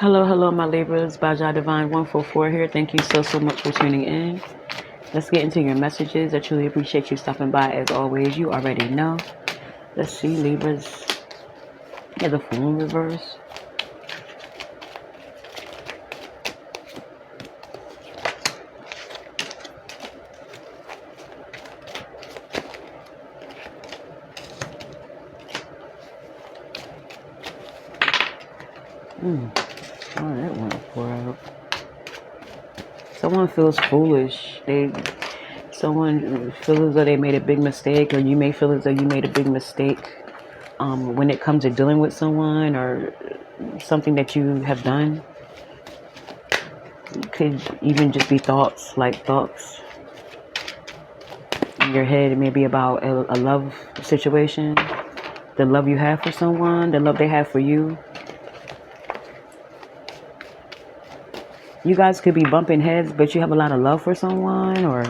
Hello, hello, my Libras. Baja Divine 144 here. Thank you so much for tuning in. Let's get into your messages. I truly appreciate you stopping by as always. You already know. Let's see, Libras. Yeah, the Fool in reverse. Oh, that went for out. Someone feels foolish. Someone feels as though they made a big mistake, or you may feel as though you made a big mistake when it comes to dealing with someone or something that you have done. It could even just be thoughts in your head. It may be about a love situation, the love you have for someone, the love they have for you. You guys could be bumping heads, but you have a lot of love for someone, or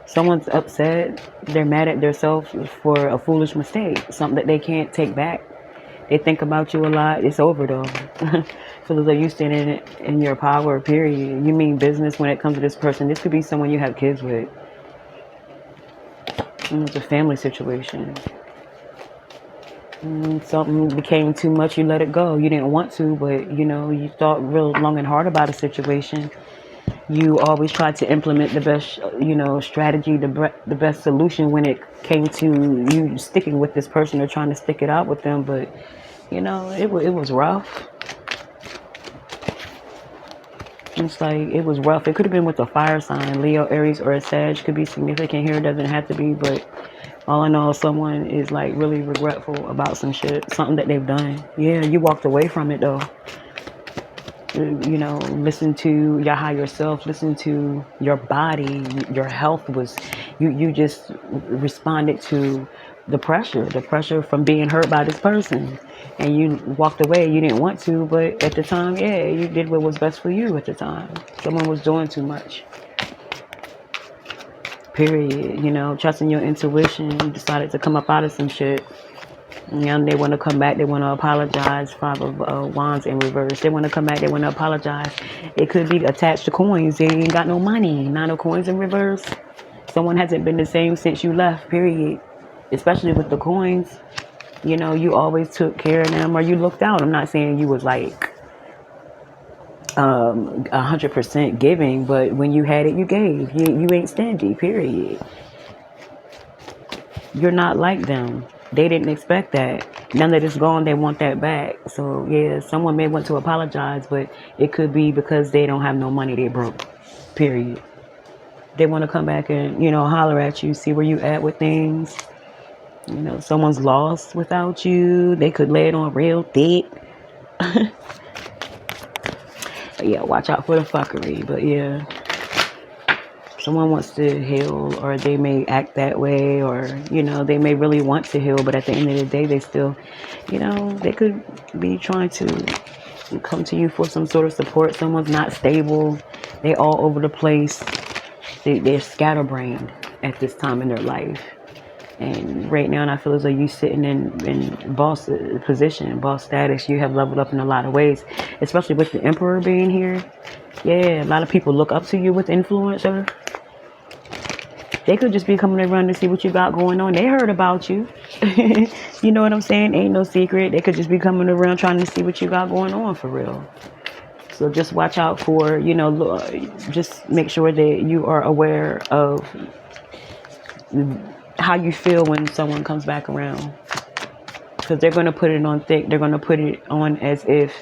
someone's upset. They're mad at themselves for a foolish mistake, something that they can't take back. They think about you a lot. It's over though. Feel as though you standing in your power, period. You mean business when it comes to this person. This could be someone you have kids with. It's a family situation. Something became too much, you let it go. You didn't want to, but you thought real long and hard about a situation. You always tried to implement the best, strategy, the best solution when it came to you sticking with this person or trying to stick it out with them. But, it was rough. It's like, it was rough. It could have been with a fire sign, Leo, Aries, or a Sag. Could be significant here. It doesn't have to be, but all in all, someone is like really regretful about some shit, something that they've done. Yeah, you walked away from it though. Listen to your higher self, listen to your body. Your health was, you just responded to the pressure from being hurt by this person, and you walked away. You didn't want to, but at the time, yeah, you did what was best for you at the time. Someone was doing too much, period. Trusting your intuition, you decided to come up out of some shit. They want to come back. They want to apologize. Five of Wands in reverse. They want to come back. They want to apologize. It could be attached to coins. They ain't got no money. Nine of coins in reverse. Someone hasn't been the same since you left, period. Especially with the coins. You always took care of them, or you looked out. I'm not saying you was like 100% giving, but when you had it, you gave. You ain't stingy, period. You're not like them. They didn't expect that. Now that it's gone, they want that back. So yeah, someone may want to apologize, but it could be because they don't have no money. They broke, period. They want to come back and holler at you, see where you at with things. Someone's lost without you. They could lay it on real thick. Yeah, watch out for the fuckery. But yeah, someone wants to heal, or they may act that way, or they may really want to heal, but at the end of the day, they still, they could be trying to come to you for some sort of support. Someone's not stable. They all over the place. They're scatterbrained at this time in their life. And right now, I feel as though you sitting in boss position, boss status. You have leveled up in a lot of ways, especially with the Emperor being here. Yeah, a lot of people look up to you with influencer. They could just be coming around to see what you got going on. They heard about you. You know what I'm saying? Ain't no secret. They could just be coming around trying to see what you got going on for real. So just watch out for, just make sure that you are aware of how you feel when someone comes back around. Because they're going to put it on thick. They're going to put it on as if,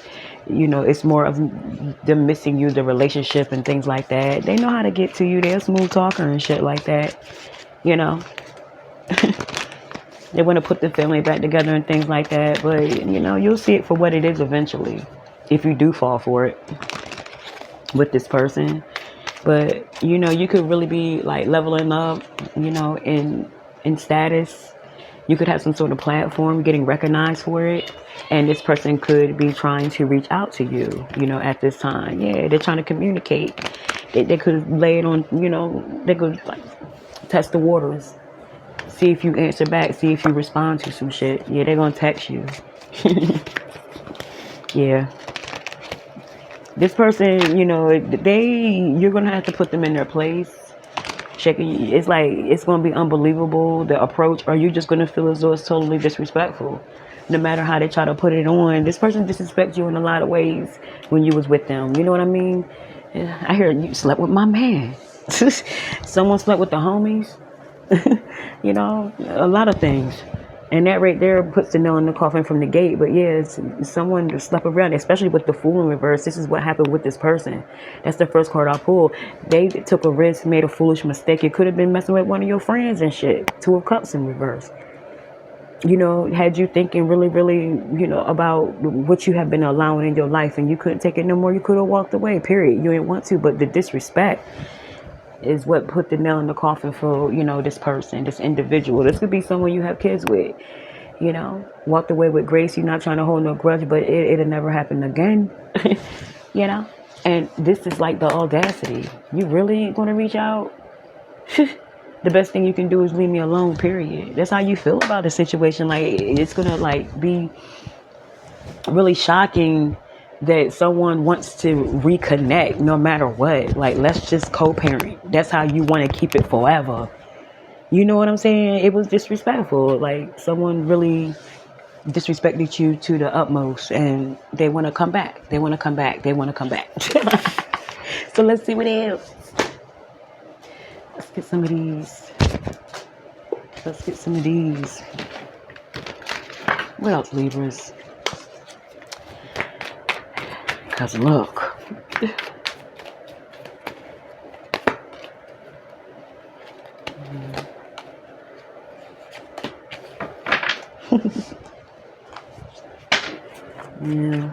it's more of them missing you, the relationship and things like that. They know how to get to you. They're a smooth talker and shit like that. They want to put the family back together and things like that. But, you'll see it for what it is eventually. If you do fall for it with this person. But, you could really be like leveling up, in status. You could have some sort of platform, getting recognized for it. And this person could be trying to reach out to you, at this time. Yeah, they're trying to communicate. They could lay it on, they could test the waters. See if you answer back. See if you respond to some shit. Yeah, they're going to text you. Yeah. This person, you know, you're going to have to put them in their place. Checking, it's like, it's going to be unbelievable, the approach, or you're just going to feel as though it's totally disrespectful. No matter how they try to put it on, this person disrespects you in a lot of ways when you was with them. You know what I mean? I hear you slept with my man. Someone slept with the homies. You know, a lot of things. And that right there puts the nail in the coffin from the gate. But yeah, it's someone to slept around, especially with the Fool in reverse. This is what happened with this person. That's the first card I pulled. They took a risk, made a foolish mistake. It could have been messing with one of your friends and shit. Two of Cups in reverse. You know, had you thinking really, really, you know, about what you have been allowing in your life, and you couldn't take it no more, you could have walked away, period. You didn't want to, but the disrespect is what put the nail in the coffin for, you know, this person, this individual. This could be someone you have kids with, you know, walked away with grace. You're not trying to hold no grudge, but it'll never happen again. You know, and this is like the audacity. You really ain't gonna reach out? The best thing you can do is leave me alone, period. That's how you feel about the situation. Like, it's gonna like be really shocking that someone wants to reconnect no matter what. Like, let's just co-parent. That's how you want to keep it forever. You know what I'm saying? It was disrespectful. Like, someone really disrespected you to the utmost, and they want to come back. They want to come back. They want to come back. So let's see what else. Let's get some of these. Let's get some of these. What else, Libras? Because look. Yeah.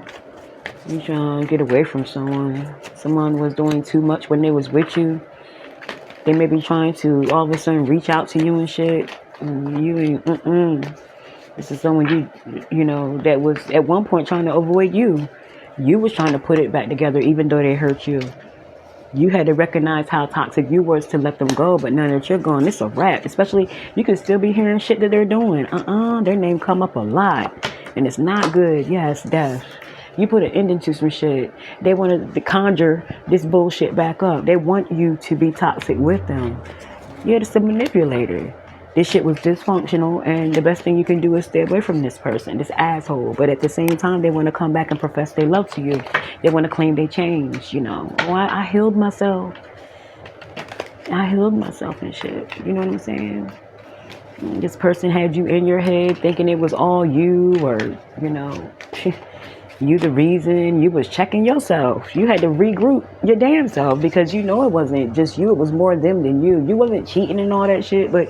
You trying to get away from someone. Someone was doing too much when they was with you. They may be trying to all of a sudden reach out to you and shit. And you ain't, This is someone you know, that was at one point trying to avoid you. You was trying to put it back together even though they hurt you. You had to recognize how toxic you was to let them go, but now that you're gone, it's a wrap. Especially, you can still be hearing shit that they're doing. Their name come up a lot, and it's not good. Yes, death. You put an ending to some shit. They want to conjure this bullshit back up. They want you to be toxic with them. You're just a manipulator. This shit was dysfunctional, and the best thing you can do is stay away from this person, this asshole. But at the same time, they want to come back and profess their love to you. They want to claim they changed, you know. Oh, I healed myself. I healed myself and shit. You know what I'm saying? This person had you in your head thinking it was all you, or, you know, you the reason. You was checking yourself. You had to regroup your damn self, because you know it wasn't just you. It was more them than you. You wasn't cheating and all that shit, but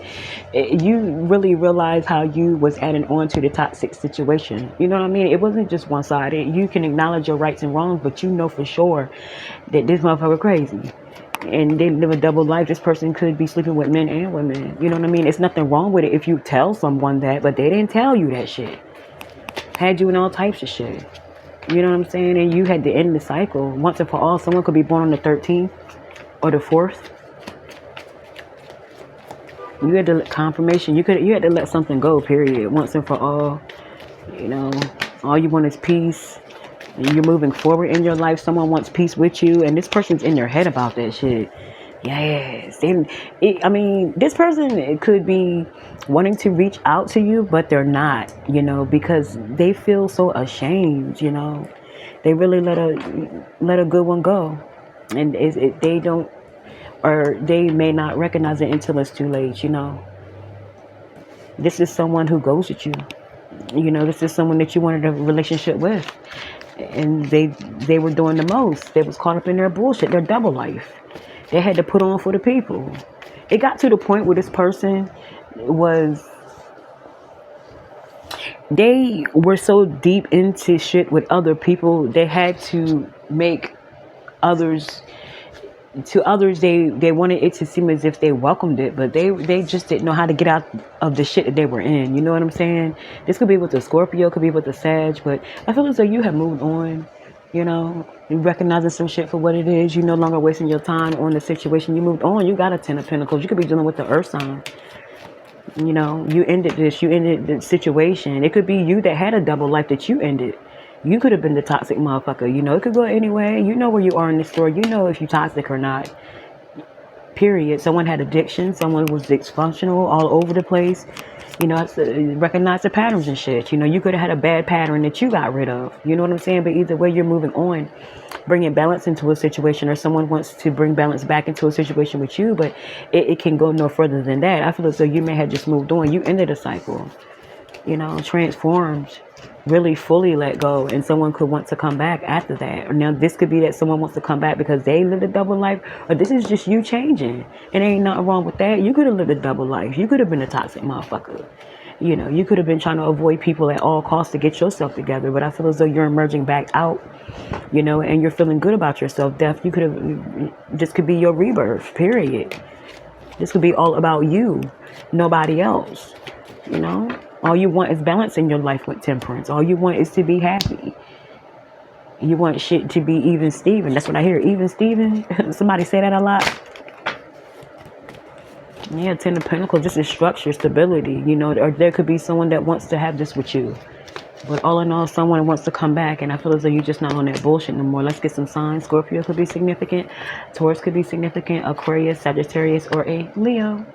you really realized how you was adding on to the toxic situation. You know what I mean? It wasn't just one-sided. You can acknowledge your rights and wrongs, but you know for sure that this motherfucker crazy. And they live a double life. This person could be sleeping with men and women. You know what I mean? It's nothing wrong with it if you tell someone that, but they didn't tell you that shit. Had you in all types of shit. You know what I'm saying? And you had to end the cycle once and for all. Someone could be born on the 13th or the 4th. You had to confirmation. You had to let something go, period. Once and for all. You know, all you want is peace. And you're moving forward in your life. Someone wants peace with you, and this person's in their head about that shit. Yes. This person could be wanting to reach out to you, but they're not, you know, because they feel so ashamed, you know. They really let a good one go. And they don't, or they may not recognize it until it's too late, you know. This is someone who goes with you. You know, this is someone that you wanted a relationship with. And they were doing the most. They was caught up in their bullshit, their double life. They had to put on for the people. It got to the point where this person they were so deep into shit with other people, they had to make others, they wanted it to seem as if they welcomed it, but they just didn't know how to get out of the shit that they were in. You know what I'm saying? This could be with the Scorpio, could be with the Sag, but I feel as though you have moved on. You know, you recognizing some shit for what it is. You no longer wasting your time on the situation. You moved on. You got a 10 of Pentacles. You could be dealing with the Earth sign. You know, you ended this. You ended the situation. It could be you that had a double life that you ended. You could have been the toxic motherfucker. You know, it could go anyway. You know where you are in the story. You know if you're toxic or not. Period. Someone had addiction. Someone was dysfunctional all over the place. You know, recognize the patterns and shit. You know, you could have had a bad pattern that you got rid of. You know what I'm saying? But either way, you're moving on, bringing balance into a situation, or someone wants to bring balance back into a situation with you, but it can go no further than that. I feel as though you may have just moved on. You ended a cycle, you know, transformed, really fully let go, and someone could want to come back after that. Now, this could be that someone wants to come back because they lived a double life, or this is just you changing. And ain't nothing wrong with that. You could have lived a double life. You could have been a toxic motherfucker. You know, you could have been trying to avoid people at all costs to get yourself together, but I feel as though you're emerging back out, you know, and you're feeling good about yourself. Death, you could have, this could be your rebirth, period. This could be all about you, nobody else, you know. All you want is balance in your life with temperance. All you want is to be happy. You want shit to be even Steven. That's what I hear, even Steven. Somebody say that a lot. Yeah, Ten of Pentacles, this is structure, stability, you know, or there could be someone that wants to have this with you. But all in all, someone wants to come back, and I feel as though you're just not on that bullshit no more. Let's get some signs. Scorpio could be significant. Taurus could be significant. Aquarius, Sagittarius, or a Leo.